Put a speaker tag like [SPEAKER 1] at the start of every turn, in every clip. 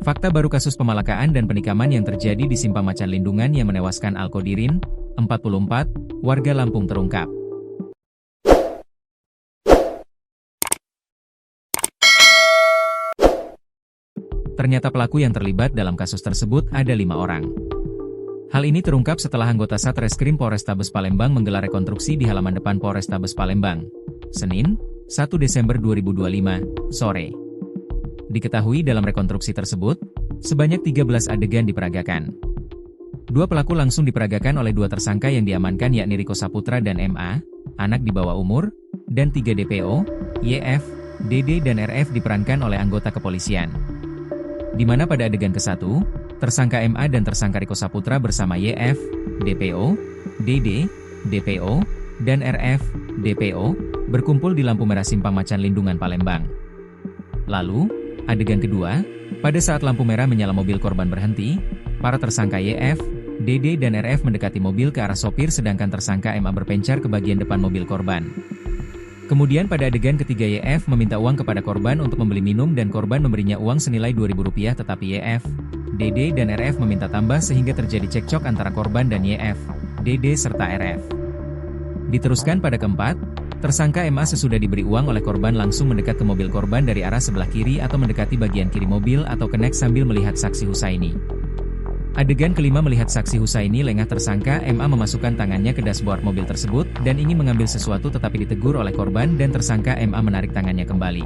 [SPEAKER 1] Fakta baru kasus pemalakaan dan penikaman yang terjadi di Simpang Macan Lindungan yang menewaskan Alkodirin, 44, warga Lampung terungkap. Ternyata pelaku yang terlibat dalam kasus tersebut ada 5 orang. Hal ini terungkap setelah anggota Satreskrim Polrestabes Palembang menggelar rekonstruksi di halaman depan Polrestabes Palembang, Senin, 1 Desember 2025, sore. Diketahui dalam rekonstruksi tersebut, sebanyak 13 adegan diperagakan. 2 pelaku langsung diperagakan oleh 2 tersangka yang diamankan yakni Riko Saputra dan MA, anak di bawah umur, dan 3 DPO, YF, DD dan RF diperankan oleh anggota kepolisian. Di mana pada adegan ke-1, tersangka MA dan tersangka Riko Saputra bersama YF, DPO, DD, DPO, dan RF, DPO, berkumpul di lampu merah Simpang Macan Lindungan Palembang. Lalu, adegan kedua, pada saat lampu merah menyala mobil korban berhenti, para tersangka YF, DD dan RF mendekati mobil ke arah sopir sedangkan tersangka MA berpencar ke bagian depan mobil korban. Kemudian pada adegan ketiga YF meminta uang kepada korban untuk membeli minum dan korban memberinya uang senilai Rp2.000 tetapi YF, DD dan RF meminta tambah sehingga terjadi cekcok antara korban dan YF, DD serta RF. Diteruskan pada keempat, tersangka MA sesudah diberi uang oleh korban langsung mendekat ke mobil korban dari arah sebelah kiri atau mendekati bagian kiri mobil atau connect sambil melihat saksi Husaini. Adegan kelima melihat saksi Husaini lengah tersangka MA memasukkan tangannya ke dashboard mobil tersebut dan ingin mengambil sesuatu tetapi ditegur oleh korban dan tersangka MA menarik tangannya kembali.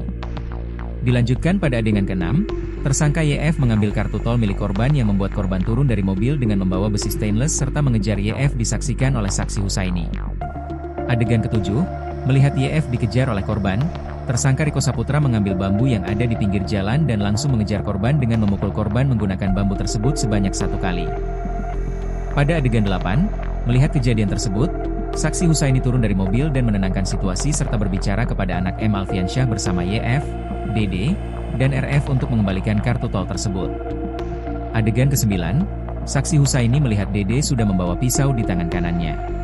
[SPEAKER 1] Dilanjutkan pada adegan ke-6, tersangka YF mengambil kartu tol milik korban yang membuat korban turun dari mobil dengan membawa besi stainless serta mengejar YF disaksikan oleh saksi Husaini. Adegan ke-7, melihat YF dikejar oleh korban, tersangka Riko Saputra mengambil bambu yang ada di pinggir jalan dan langsung mengejar korban dengan memukul korban menggunakan bambu tersebut sebanyak 1 kali. Pada adegan 8, melihat kejadian tersebut, saksi Husaini turun dari mobil dan menenangkan situasi serta berbicara kepada anak M. Alfiansyah bersama YF, DD, dan RF untuk mengembalikan kartu tol tersebut. Adegan ke-9, saksi Husaini melihat DD sudah membawa pisau di tangan kanannya.